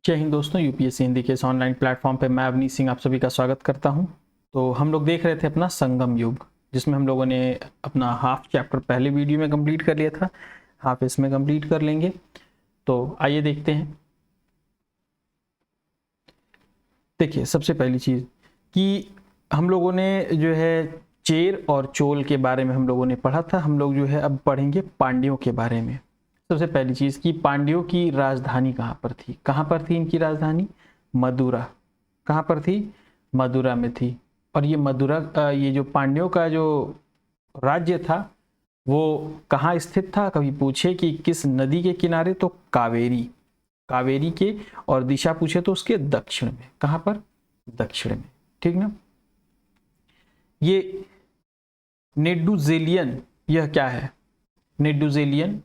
जय हिंद दोस्तों, यूपीएससी हिंदी के इस ऑनलाइन प्लेटफॉर्म पे मैं अवनीश सिंह आप सभी का स्वागत करता हूं। तो हम लोग देख रहे थे अपना संगम युग, जिसमें हम लोगों ने अपना हाफ चैप्टर पहले वीडियो में कंप्लीट कर लिया था, हाफ इसमें कंप्लीट कर लेंगे। तो आइए देखते हैं। देखिए, सबसे पहली चीज़ कि हम लोगों ने जो है चेर और चोल के बारे में हम लोगों ने पढ़ा था। हम लोग जो है अब पढ़ेंगे पांड्यों के बारे में। सबसे पहली चीज़ कि पांड्यों की राजधानी कहाँ पर थी। कहाँ पर थी इनकी राजधानी? मदुरा। कहाँ पर थी? मदुरा में थी। और ये मदुरा, ये जो पांड्यों का जो राज्य था वो कहाँ स्थित था? कभी पूछे कि किस नदी के किनारे, तो कावेरी, कावेरी के। और दिशा पूछे तो उसके दक्षिण में। कहाँ पर? दक्षिण में। ठीक ना। ये नेडुजेलियन, यह क्या है? नेडुजेलियन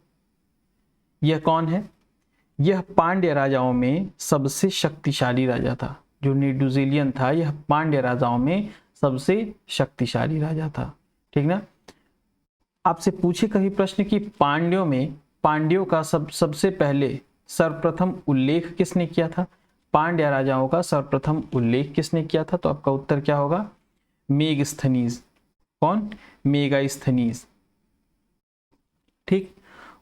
यह कौन है? यह पांड्य राजाओं में सबसे शक्तिशाली राजा था। जो नेडुजेलियन था यह पांड्य राजाओं में सबसे शक्तिशाली राजा था। ठीक ना। आपसे पूछे कभी प्रश्न कि पांड्यों में पांड्यों का सबसे पहले सर्वप्रथम उल्लेख किसने किया था? पांड्य राजाओं का सर्वप्रथम उल्लेख किसने किया था? तो आपका उत्तर क्या होगा? मेगस्थनीज। कौन? मेगास्थनीज। ठीक।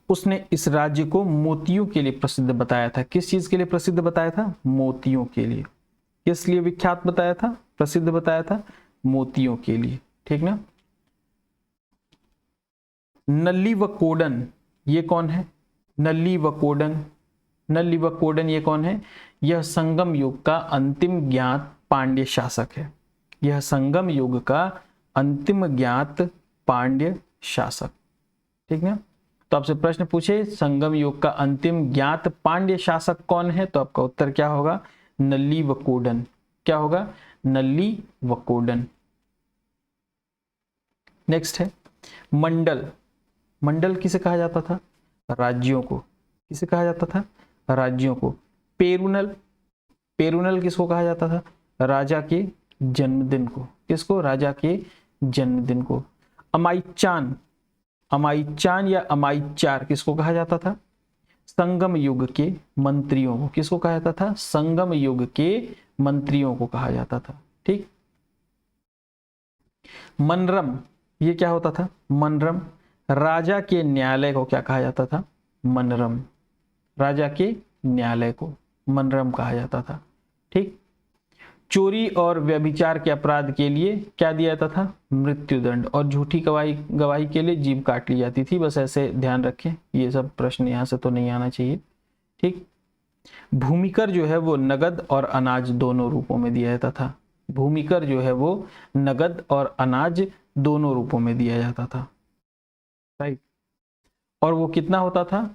उसने इस राज्य को मोतियों के लिए प्रसिद्ध बताया था। किस चीज के लिए प्रसिद्ध बताया था? मोतियों के लिए। किस लिए विख्यात बताया था? प्रसिद्ध बताया था? मोतियों के लिए। ठीक ना। नल्ली व कोडन, ये कौन है? नल्ली व कोडन, नल्ली व कोडन ये कौन है? यह संगम युग का अंतिम ज्ञात पांड्य शासक है। यह संगम युग का अंतिम ज्ञात पांड्य शासक। ठीक ना। तो आपसे प्रश्न पूछे संगम युग का अंतिम ज्ञात पांड्य शासक कौन है, तो आपका उत्तर क्या होगा? नल्ली व कोडन। क्या होगा? नल्ली व कोडन। नेक्स्ट है मंडल। मंडल किसे कहा जाता था? राज्यों को। किसे कहा जाता था? राज्यों को। पेरुनल, पेरुनल किसको कहा जाता था? राजा के जन्मदिन को। किसको? राजा के जन्मदिन को। अमाईचान, अमाईचान या अमाईचार किसको कहा जाता था? संगम युग के मंत्रियों को। किसको कहा जाता था? संगम युग के मंत्रियों को कहा जाता था। ठीक। मनरम, ये क्या होता था? मनरम। राजा के न्यायालय को क्या कहा जाता था? मनरम। राजा के न्यायालय को मनरम कहा जाता था। ठीक। चोरी और व्यभिचार के अपराध के लिए क्या दिया जाता था? मृत्युदंड। और झूठी गवाही गवाही के लिए जीभ काट ली जाती थी। बस ऐसे ध्यान रखें, ये सब प्रश्न यहां से तो नहीं आना चाहिए। ठीक। भूमिकर जो है वो नगद और अनाज दोनों रूपों में दिया जाता था। भूमिकर जो है वो नगद और अनाज दोनों रूपों में दिया जाता था। राइट। और वो कितना होता था?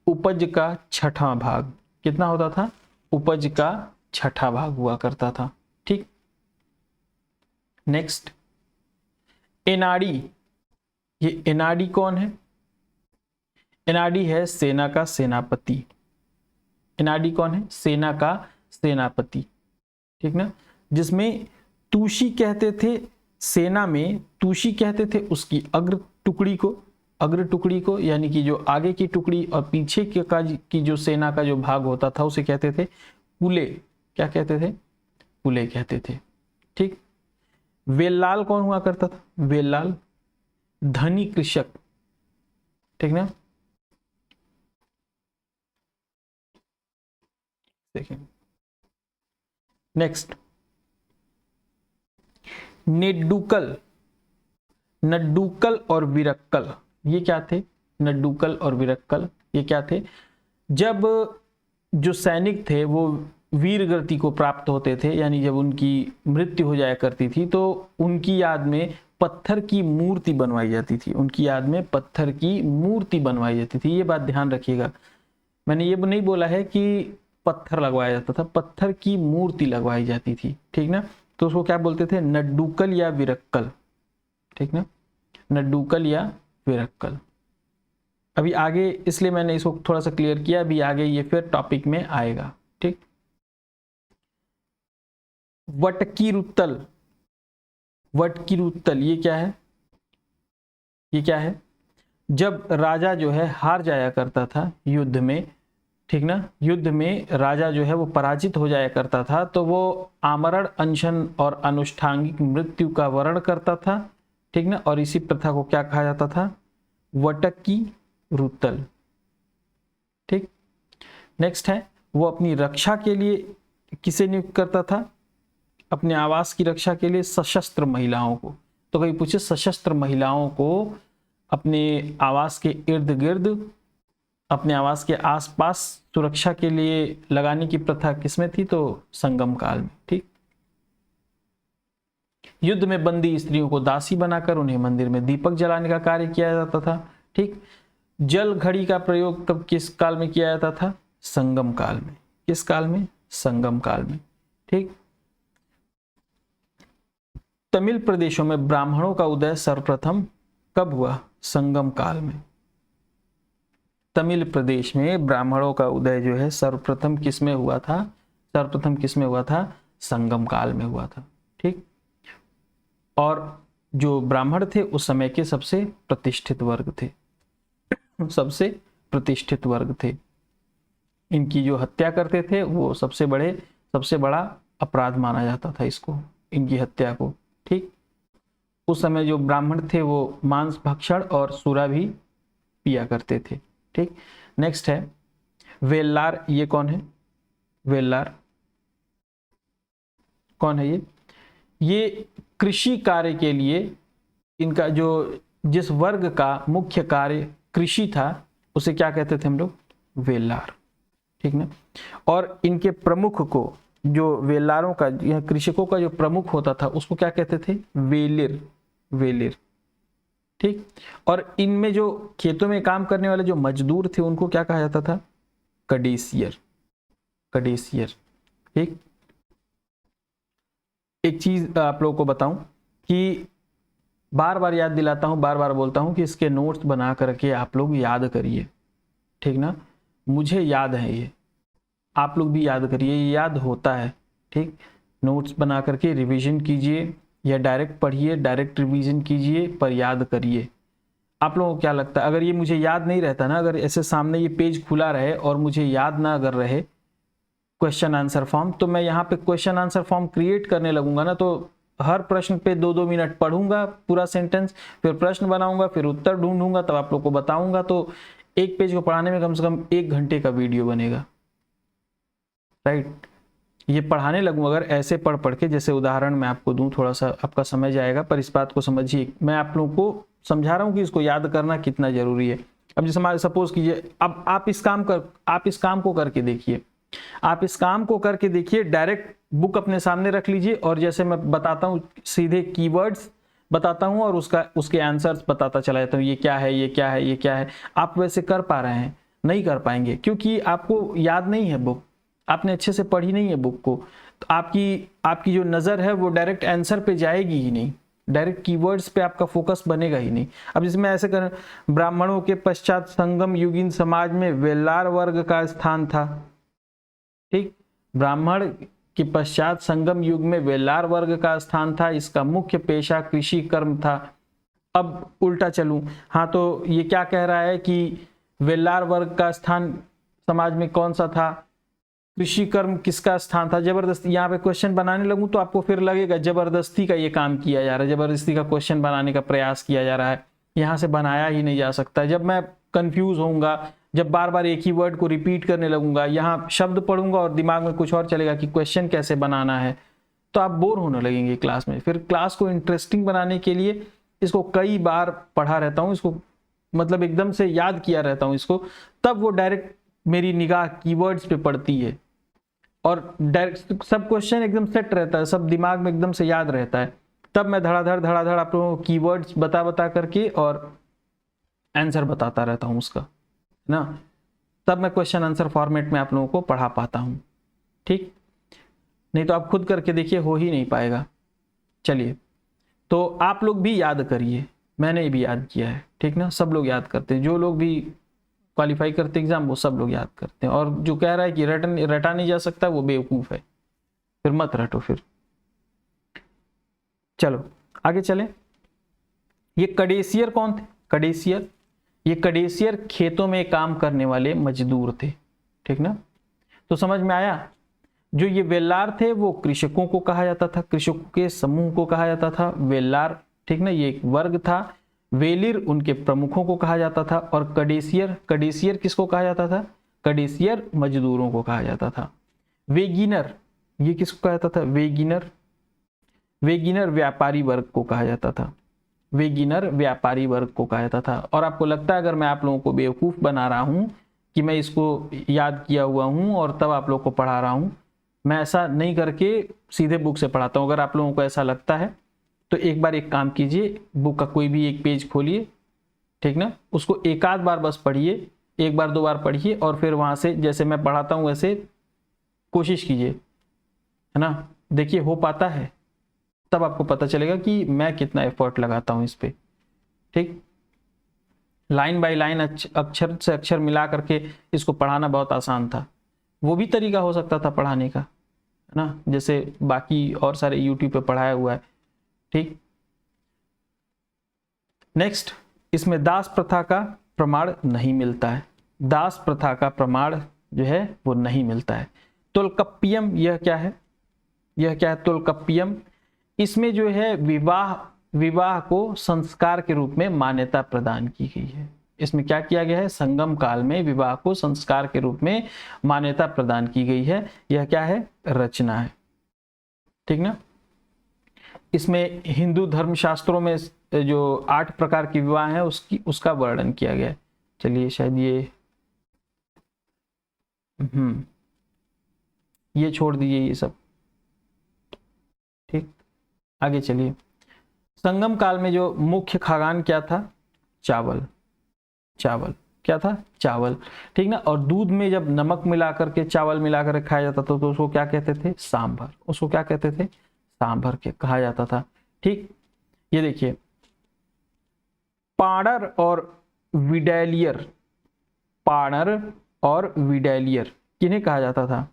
उपज का छठा भाग। कितना होता था? उपज का छठा भाग हुआ करता था। ठीक। नेक्स्ट, एनाडी। ये एनाडी कौन है? एनाडी है सेना का सेनापति। एनाडी कौन है? सेना का सेनापति। ठीक ना। जिसमें तूशी कहते थे, सेना में तूशी कहते थे उसकी अग्र टुकड़ी को, अग्र टुकड़ी को, यानी कि जो आगे की टुकड़ी और पीछे की जो सेना का जो भाग होता था उसे कहते थे पुले। क्या कहते थे? पुले कहते थे। ठीक। वेल्लाल कौन हुआ करता था? वेल्लाल धनी कृषक। ठीक ना। देखिए नेक्स्ट, नेडुकल। नड्डुकल और विरक्कल ये क्या थे? नड्डुकल और विरक्कल ये क्या थे? जब जो सैनिक थे वो वीर गति को प्राप्त होते थे, यानी जब उनकी मृत्यु हो जाया करती थी तो उनकी याद में पत्थर की मूर्ति बनवाई जाती थी। उनकी याद में पत्थर की मूर्ति बनवाई जाती थी। ये बात ध्यान रखिएगा, मैंने ये नहीं बोला है कि पत्थर लगवाया जाता था, पत्थर की मूर्ति लगवाई जाती थी। ठीक ना। तो उसको क्या बोलते थे? नड्डुकल या विरक्कल। ठीक ना। नड्डुकल या विरक्कल। अभी आगे इसलिए मैंने इसको थोड़ा सा क्लियर किया, अभी आगे ये फिर टॉपिक में आएगा। ठीक। वटकीरुत्तल, वटकीरुत्तल ये क्या है? ये क्या है? जब राजा जो है हार जाया करता था युद्ध में ठीक ना, युद्ध में राजा जो है वो पराजित हो जाया करता था तो वो आमरण अनशन और अनुष्ठांगिक मृत्यु का वर्ण करता था, ठीक ना। और इसी प्रथा को क्या कहा जाता था, वटक की रुतल, ठीक। नेक्स्ट है, वो अपनी रक्षा के लिए किसे नियुक्त करता था, अपने आवास की रक्षा के लिए सशस्त्र महिलाओं को। तो कभी पूछे सशस्त्र महिलाओं को अपने आवास के इर्द गिर्द, अपने आवास के आसपास सुरक्षा के लिए लगाने की प्रथा किसमें थी, तो संगम काल में, ठीक। युद्ध में बंदी स्त्रियों को दासी बनाकर उन्हें मंदिर में दीपक जलाने का कार्य किया जाता था, ठीक। जल घड़ी का प्रयोग कब किस काल में किया जाता था, संगम काल में। किस काल में, संगम काल में, ठीक। तमिल प्रदेशों में ब्राह्मणों का उदय सर्वप्रथम कब हुआ, संगम काल में। तमिल प्रदेश में ब्राह्मणों का उदय जो है सर्वप्रथम किसमें हुआ था, सर्वप्रथम किसमें हुआ था, संगम काल में हुआ था, ठीक। और जो ब्राह्मण थे उस समय के सबसे प्रतिष्ठित वर्ग थे, सबसे प्रतिष्ठित वर्ग थे। इनकी जो हत्या करते थे वो सबसे बड़ा अपराध माना जाता था इसको, इनकी हत्या को, ठीक। उस समय जो ब्राह्मण थे वो मांस भक्षण और सूरा भी पिया करते थे, ठीक। नेक्स्ट है वेल्लार, ये कौन है, वेल्लार कौन है, ये कृषि कार्य के लिए इनका जो, जिस वर्ग का मुख्य कार्य कृषि था उसे क्या कहते थे हम लोग, वेल्लार, ठीक ना। और इनके प्रमुख को, जो वेल्लारों का, यह कृषकों का जो प्रमुख होता था उसको क्या कहते थे, वेलिर, वेलिर, ठीक। और इनमें जो खेतों में काम करने वाले जो मजदूर थे उनको क्या कहा जाता था, कडेसियर, कडेसियर, ठीक। एक चीज आप लोगों को बताऊं कि बार बार याद दिलाता हूं, बार बार बोलता हूं कि इसके नोट्स बना करके आप लोग याद करिए, ठीक ना। मुझे याद है ये, आप लोग भी याद करिए, ये याद होता है, ठीक। नोट्स बना करके रिवीजन कीजिए या डायरेक्ट पढ़िए, डायरेक्ट रिवीजन कीजिए, पर याद करिए। आप लोगों को क्या लगता है, अगर ये मुझे याद नहीं रहता ना, अगर ऐसे सामने ये पेज खुला रहे और मुझे याद ना अगर रहे क्वेश्चन आंसर फॉर्म, तो मैं यहाँ पे क्वेश्चन आंसर फॉर्म क्रिएट करने लगूंगा ना, तो हर प्रश्न पे 2-2 मिनट पढ़ूंगा पूरा सेंटेंस, फिर प्रश्न बनाऊंगा, फिर उत्तर ढूंढूंगा, तब आप लोग को बताऊंगा। तो एक पेज को पढ़ाने में कम से कम 1 घंटे का वीडियो बनेगा, राइट। ये पढ़ाने लगूं अगर ऐसे पढ़ पढ़ के, जैसे उदाहरण मैं आपको दूं, थोड़ा सा आपका समझ आएगा, पर इस बात को समझिए, मैं आप लोगों को समझा रहा हूं कि इसको याद करना कितना जरूरी है। अब जैसे हमारे सपोज कीजिए, अब आप इस काम को करके देखिए, आप इस काम को करके देखिए, डायरेक्ट बुक अपने सामने रख लीजिए और जैसे मैं बताता हूं सीधे कीवर्ड्स बताता हूं और उसके आंसर्स बताता चला जाता हूं, ये क्या है, ये क्या है, ये क्या है। आप वैसे कर पा रहे हैं, नहीं कर पाएंगे क्योंकि आपको याद नहीं है बुक, आपने अच्छे से पढ़ी नहीं है बुक को, तो आपकी जो नज़र है वो डायरेक्ट आंसर पे जाएगी ही नहीं, डायरेक्ट कीवर्ड्स पे आपका फोकस बनेगा ही नहीं। अब जिसमें ऐसे कर, ब्राह्मणों के पश्चात संगम युगीन समाज में वेल्लार वर्ग का स्थान था, ठीक। ब्राह्मण के पश्चात संगम युग में वेल्लार वर्ग का स्थान था, इसका मुख्य पेशा कृषि कर्म था। अब उल्टा चलूं, हाँ, तो ये क्या कह रहा है कि वेल्लार वर्ग का स्थान समाज में कौन सा था, कृषि कर्म किसका स्थान था। जबरदस्ती यहाँ पे क्वेश्चन बनाने लगूं तो आपको फिर लगेगा जबरदस्ती का ये काम किया जा रहा है, जबरदस्ती का क्वेश्चन बनाने का प्रयास किया जा रहा है, यहाँ से बनाया ही नहीं जा सकता। जब मैं कंफ्यूज होऊंगा, जब बार बार एक ही वर्ड को रिपीट करने लगूंगा, यहाँ शब्द पढ़ूंगा और दिमाग में कुछ और चलेगा कि क्वेश्चन कैसे बनाना है, तो आप बोर होने लगेंगे क्लास में। फिर क्लास को इंटरेस्टिंग बनाने के लिए इसको कई बार पढ़ा रहता हूँ, इसको मतलब एकदम से याद किया रहता हूँ इसको, तब वो डायरेक्ट मेरी निगाह कीवर्ड्स पे पड़ती है और डायरेक्ट सब क्वेश्चन एकदम सेट रहता है, सब दिमाग में एकदम से याद रहता है। तब मैं धड़ाधड़ आप लोगों को कीवर्ड्स बता करके और आंसर बताता रहता हूँ उसका ना, तब मैं क्वेश्चन आंसर फॉर्मेट में आप लोगों को पढ़ा पाता हूँ, ठीक। नहीं तो आप खुद करके देखिए, हो ही नहीं पाएगा। चलिए, तो आप लोग भी याद करिए, मैंने भी याद किया है, ठीक ना। सब लोग याद करते हैं, जो लोग भी क्वालिफाई करते एग्जाम वो सब लोग याद करते हैं, और जो कह रहा है कि रटा नहीं जा सकता वो बेवकूफ़ है, फिर मत रटो फिर। चलो आगे चलें। ये कडेसियर कौन थे, कडेसियर, ये कडेसियर खेतों में काम करने वाले मजदूर थे, ठीक ना। तो समझ में आया, जो ये वेल्लार थे वो कृषकों को कहा जाता था, कृषकों के समूह को कहा जाता था वेल्लार, ठीक ना, ये एक वर्ग था। वेलिर उनके प्रमुखों को कहा जाता था। और कडेसियर, कडेसियर किसको कहा जाता था? कडेसियर मजदूरों को कहा जाता था। वेगिनर, ये किसको कहा जाता था? वेगिनर, वेगिनर व्यापारी वर्ग को कहा जाता था, वेगिनर व्यापारी वर्ग को कहा जाता था। और आपको लगता है अगर मैं आप लोगों को बेवकूफ बना रहा हूं कि मैं इसको याद किया हुआ हूं और तब आप लोगों को पढ़ा रहा हूं, मैं ऐसा नहीं करके सीधे बुक से पढ़ाता हूं। अगर आप लोगों को ऐसा लगता है तो एक बार एक काम कीजिए, बुक का कोई भी एक पेज खोलिए, ठीक ना, उसको एक आध बार बस पढ़िए, एक बार दो बार पढ़िए और फिर वहां से जैसे मैं पढ़ाता हूं वैसे कोशिश कीजिए, है ना। देखिए हो पाता है, तब आपको पता चलेगा कि मैं कितना एफर्ट लगाता हूं इस पे, ठीक। लाइन बाय लाइन अक्षर से अक्षर मिला करके इसको पढ़ाना बहुत आसान था। वो भी तरीका हो सकता था पढ़ाने का, है ना, जैसे बाकी और सारे यूट्यूब पे पढ़ाया हुआ है, ठीक। नेक्स्ट, इसमें दास प्रथा का प्रमाण नहीं मिलता है, दास प्रथा का प्रमाण जो है वो नहीं मिलता है। तोलकप्पियम, यह क्या है? यह क्या है? तोलकप्पियम, इसमें जो है विवाह को संस्कार के रूप में मान्यता प्रदान की गई है। इसमें क्या किया गया है? संगम काल में विवाह को संस्कार के रूप में मान्यता प्रदान की गई है। यह क्या है? रचना है, ठीक ना। इसमें हिंदू धर्मशास्त्रों में जो 8 प्रकार के विवाह है उसका वर्णन किया गया है। चलिए शायद ये छोड़ दीजिए ये सब, ठीक। आगे चलिए। संगम काल में जो मुख्य खाद्यान्न क्या था? चावल, चावल क्या था? चावल, ठीक ना। और दूध में जब नमक मिला करके चावल मिला कर खाया जाता था तो उसको क्या कहते थे? सांभर। उसको क्या कहते थे? सांभर के कहा जाता था, ठीक। ये देखिए, पाणर और विडैलियर, पाणर और विडैलियर किन्हें कहा जाता था?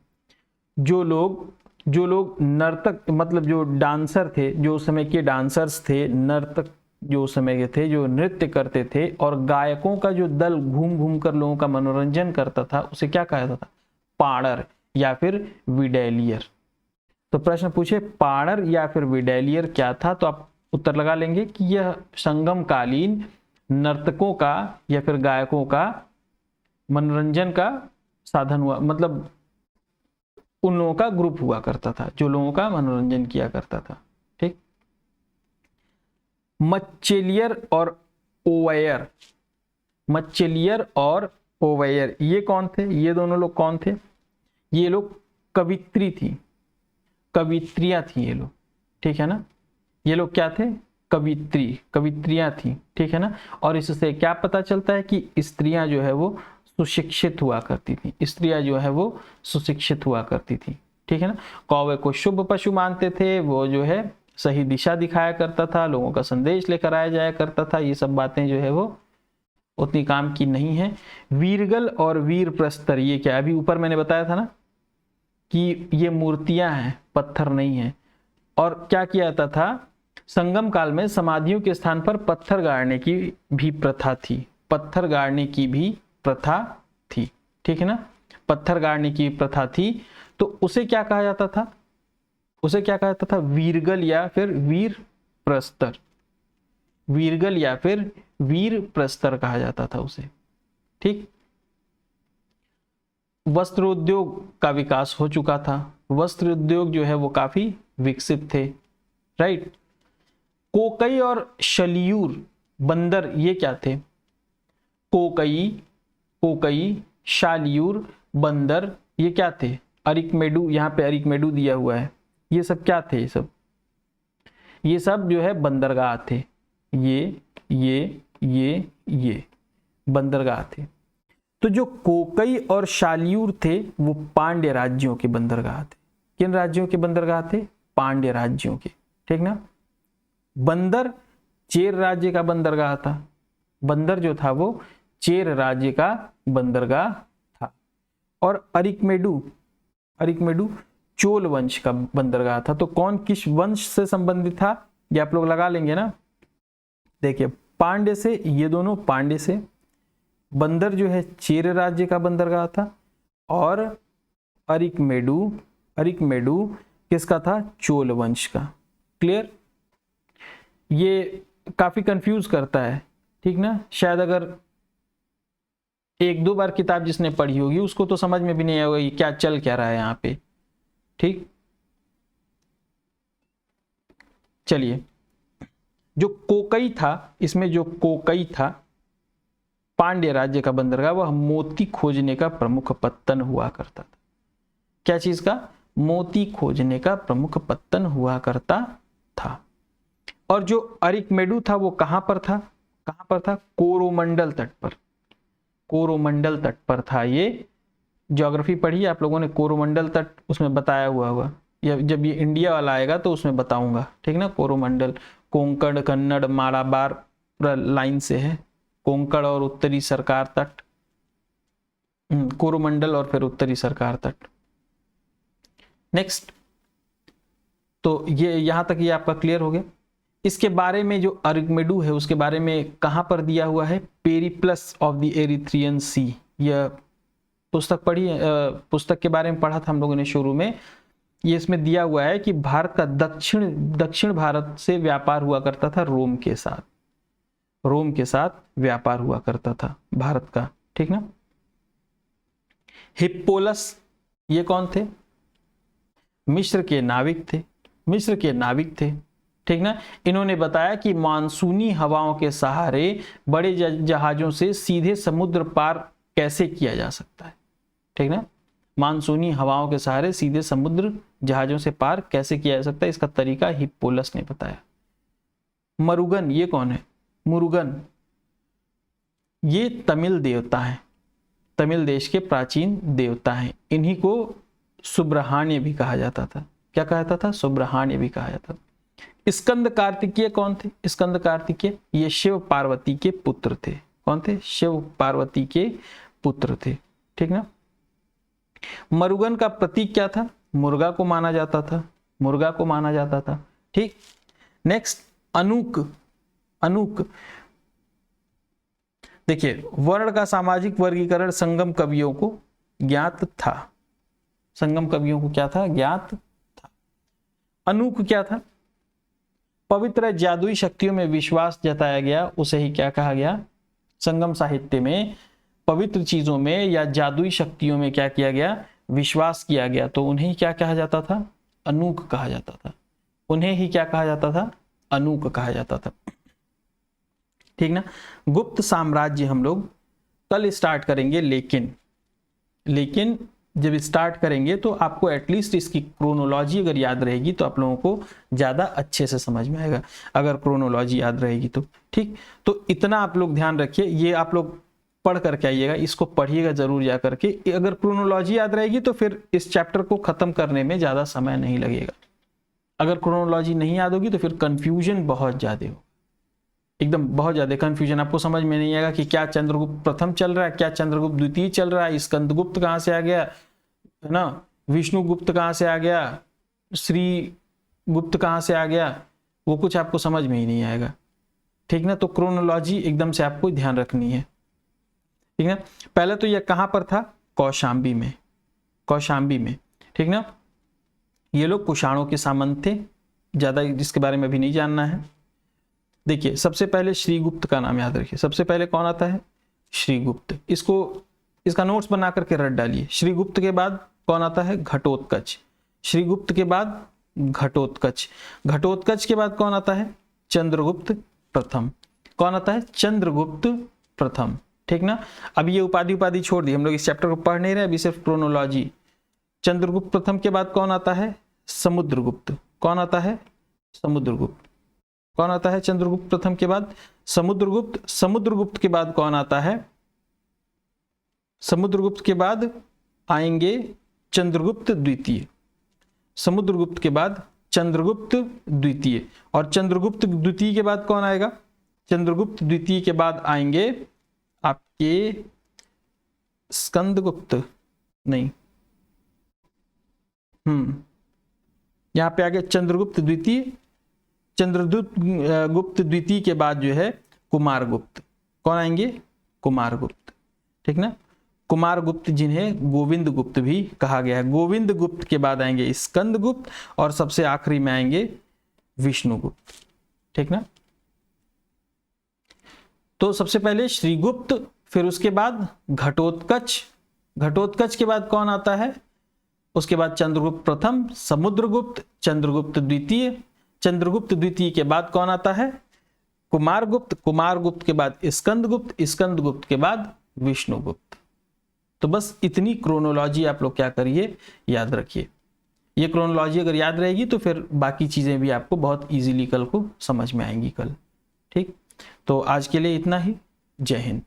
जो लोग नर्तक, मतलब जो डांसर थे, जो उस समय के डांसर्स थे, नर्तक जो उस समय के थे, जो नृत्य करते थे, और गायकों का जो दल घूम घूम कर लोगों का मनोरंजन करता था, उसे क्या कहा जाता था? पाणर या फिर विडैलियर। तो प्रश्न पूछे पाणर या फिर विडैलियर क्या था, तो आप उत्तर लगा लेंगे कि यह संगम कालीन नर्तकों का या फिर गायकों का मनोरंजन का साधन हुआ, मतलब उन लोगों का ग्रुप हुआ करता था जो लोगों का मनोरंजन किया करता था, ठीक। मच्चेलियर और ओवेयर, मच्चेलियर और ओवेयर ये कौन थे? ये दोनों लोग कौन थे? ये लोग कवित्री थी, कवित्रियां थी ये लोग, ठीक है ना। ये लोग क्या थे? कवित्रियां थी, ठीक है ना। और इससे क्या पता चलता है कि स्त्रियां जो है वो सुशिक्षित हुआ करती थी, स्त्रियां जो है वो सुशिक्षित हुआ करती थी, ठीक है ना। कौवे को शुभ पशु मानते थे, वो जो है सही दिशा दिखाया करता था, लोगों का संदेश लेकर आया जाया करता था। ये सब बातें जो है वो उतनी काम की नहीं है। वीरगल और वीर प्रस्तर, ये क्या? अभी ऊपर मैंने बताया था ना कि ये मूर्तियां हैं, पत्थर नहीं है। और क्या किया जाता था? संगम काल में समाधियों के स्थान पर पत्थर गाड़ने की भी प्रथा थी, पत्थर गाड़ने की भी प्रथा थी, ठीक है ना। पत्थर गाड़ने की प्रथा थी, तो उसे क्या कहा जाता था? उसे क्या कहा जाता था? वीरगल या फिर वीर प्रस्तर, वीरगल या फिर वीर प्रस्तर कहा जाता था उसे, ठीक। वस्त्र उद्योग का विकास हो चुका था, वस्त्र उद्योग जो है वो काफी विकसित थे, राइट। कोकई और शलियूर बंदर ये क्या थे? कोकई शालियूर बंदर ये क्या थे? अरिकमेडू, यहाँ पे अरिकमेडू दिया हुआ है, ये सब क्या थे? ये सब जो है बंदरगाह थे, ये बंदरगाह थे। तो जो कोकई और शालियूर थे वो पांड्य राज्यों के बंदरगाह थे। किन राज्यों के बंदरगाह थे? पांड्य राज्यों के, ठीक ना। बंदर चेर राज्य का बंदरगाह था, बंदर जो था वो चेर राज्य का बंदरगाह था। और अरिकमेडू चोल वंश का बंदरगाह था। तो कौन किस वंश से संबंधित था ये आप लोग लगा लेंगे ना। देखिए पांड्य से, ये दोनों पांड्य से, बंदर जो है चेर राज्य का बंदरगाह था, और अरिकमेडु किसका था? चोल वंश का। क्लियर? ये काफी कंफ्यूज करता है, ठीक ना। शायद अगर एक दो बार किताब जिसने पढ़ी होगी उसको तो समझ में भी नहीं आएगा ये क्या चल क्या रहा है यहाँ पे। ठीक, चलिए, जो कोकई था, इसमें जो कोकई था पांड्य राज्य का बंदरगाह, वह मोती खोजने का प्रमुख पत्तन हुआ करता था। क्या चीज का? मोती खोजने का प्रमुख पत्तन हुआ करता था। और जो अरिकमेडु था वो कहां पर था? कहां पर था? कोरोमंडल तट पर। कोरोमंडल तट पर था ये। ज्योग्राफी पढ़ी आप लोगों ने, कोरोमंडल तट उसमें बताया हुआ होगा, या जब ये इंडिया वाला आएगा तो उसमें बताऊंगा, ठीक ना। कोरोमंडल, कोंकण, कन्नड़, मालाबार पूरा लाइन से है। कोंकण और उत्तरी सरकार तट, कोरोमंडल और फिर उत्तरी सरकार तट। नेक्स्ट, तो ये यहां तक ये आपका क्लियर हो गया। इसके बारे में जो अरिकमेडु है उसके बारे में कहां पर दिया हुआ है? पेरिप्लस ऑफ द एरिथ्रियन सी। यह पुस्तक पढ़ी, पुस्तक के बारे में पढ़ा था हम लोगों ने शुरू में। ये इसमें दिया हुआ है कि भारत का दक्षिण भारत से व्यापार हुआ करता था रोम के साथ। रोम के साथ व्यापार हुआ करता था भारत का, ठीक ना। हिप्पोलस, ये कौन थे? मिस्र के नाविक थे। मिस्र के नाविक थे, ठीक ना। इन्होंने बताया कि मानसूनी हवाओं के सहारे बड़े जहाजों से सीधे समुद्र पार कैसे किया जा सकता है, ठीक ना। मानसूनी हवाओं के सहारे सीधे समुद्र जहाजों से पार कैसे किया जा सकता है, इसका तरीका हिप्पोलस ने बताया। मरुगन, ये कौन है? मुरुगन, ये तमिल देवता हैं, तमिल देश के प्राचीन देवता हैं। इन्हीं को सुब्रहाण्य भी कहा जाता था। क्या कहा जाता था? सुब्रहाण्य भी कहा जाता था। स्कंद कार्तिकेय कौन थे? स्कंद कार्तिकेय ये शिव पार्वती के पुत्र थे। कौन थे? शिव पार्वती के पुत्र थे, ठीक ना। मरुगन का प्रतीक क्या था? मुर्गा को माना जाता था, मुर्गा को माना जाता था, ठीक। नेक्स्ट, अनूक। अनूक, देखिए, वर्ण का सामाजिक वर्गीकरण संगम कवियों को ज्ञात था। संगम कवियों को क्या था? ज्ञात था। अनूक क्या था? पवित्र जादुई शक्तियों में विश्वास जताया गया, उसे ही क्या कहा गया? संगम साहित्य में पवित्र चीजों में या जादुई शक्तियों में क्या किया गया? विश्वास किया गया, तो उन्हें क्या कहा जाता था? अनूक कहा जाता था। उन्हें ही क्या कहा जाता था? अनूक कहा जाता था, ठीक ना। गुप्त साम्राज्य हम लोग कल स्टार्ट करेंगे, लेकिन जब स्टार्ट करेंगे तो आपको एटलीस्ट इसकी क्रोनोलॉजी अगर याद रहेगी तो आप लोगों को ज्यादा अच्छे से समझ में आएगा, अगर क्रोनोलॉजी याद रहेगी तो, ठीक। तो इतना आप लोग ध्यान रखिए, ये आप लोग पढ़ करके आइएगा, इसको पढ़िएगा जरूर जा करके। अगर क्रोनोलॉजी याद रहेगी तो फिर इस चैप्टर को खत्म करने में ज्यादा समय नहीं लगेगा। अगर क्रोनोलॉजी नहीं याद होगी तो फिर कंफ्यूजन बहुत ज्यादा हो, एकदम बहुत ज्यादा कंफ्यूजन। आपको समझ में नहीं आएगा कि क्या चंद्रगुप्त प्रथम चल रहा है, क्या चंद्रगुप्त द्वितीय चल रहा है, स्कंदगुप्त कहां से आ गया, है ना, विष्णुगुप्त कहां से आ गया, श्री गुप्त कहां से आ गया, वो कुछ आपको समझ में ही नहीं आएगा, ठीक ना। तो क्रोनोलॉजी एकदम से आपको ध्यान रखनी है, ठीक ना। पहले तो यह कहां पर था? कौशाम्बी में, कौशाम्बी में, ठीक ना। ये लोग कुषाणों के सामंत थे, ज्यादा इसके बारे में भी नहीं जानना है। देखिए, सबसे पहले श्रीगुप्त का नाम याद रखिए। सबसे पहले कौन आता है? श्रीगुप्त। इसका नोट्स बना करके रट डालिए। श्रीगुप्त के बाद कौन आता है? घटोत्कच। श्रीगुप्त के बाद घटोत्कच। घटोत्कच के बाद कौन आता है? चंद्रगुप्त प्रथम। कौन आता है? चंद्रगुप्त प्रथम, ठीक ना। अब ये उपाधि छोड़ दी, हम लोग इस चैप्टर को पढ़ नहीं रहे, अभी सिर्फ क्रोनोलॉजी। चंद्रगुप्त प्रथम के बाद कौन आता है? समुद्रगुप्त। कौन आता है? समुद्रगुप्त। कौन आता है चंद्रगुप्त प्रथम के बाद? समुद्रगुप्त। समुद्रगुप्त के बाद कौन आता है? समुद्रगुप्त के बाद आएंगे चंद्रगुप्त द्वितीय। समुद्रगुप्त के बाद चंद्रगुप्त द्वितीय। और चंद्रगुप्त द्वितीय के बाद कौन आएगा? चंद्रगुप्त द्वितीय के बाद आएंगे आपके स्कंदगुप्त, नहीं, यहां पे आगे चंद्रगुप्त द्वितीय। चंद्रगुप्त द्वितीय के बाद जो है कुमारगुप्त। कौन आएंगे? कुमारगुप्त, ठीक ना। कुमारगुप्त जिन्हें गोविंद गुप्त भी कहा गया है। गोविंद गुप्त के बाद आएंगे स्कंद गुप्त और सबसे आखिरी में आएंगे विष्णुगुप्त। ठीक ना। तो सबसे पहले श्रीगुप्त, फिर उसके बाद घटोत्कच, घटोत्कच के बाद कौन आता है, उसके बाद चंद्रगुप्त प्रथम, समुद्रगुप्त, चंद्रगुप्त द्वितीय, चंद्रगुप्त द्वितीय के बाद कौन आता है, कुमारगुप्त, कुमारगुप्त के बाद स्कंदगुप्त, स्कंदगुप्त के बाद विष्णुगुप्त। तो बस इतनी क्रोनोलॉजी आप लोग क्या करिए, याद रखिए। ये क्रोनोलॉजी अगर याद रहेगी तो फिर बाकी चीजें भी आपको बहुत इजीली कल को समझ में आएंगी कल। ठीक, तो आज के लिए इतना ही। जय हिंद।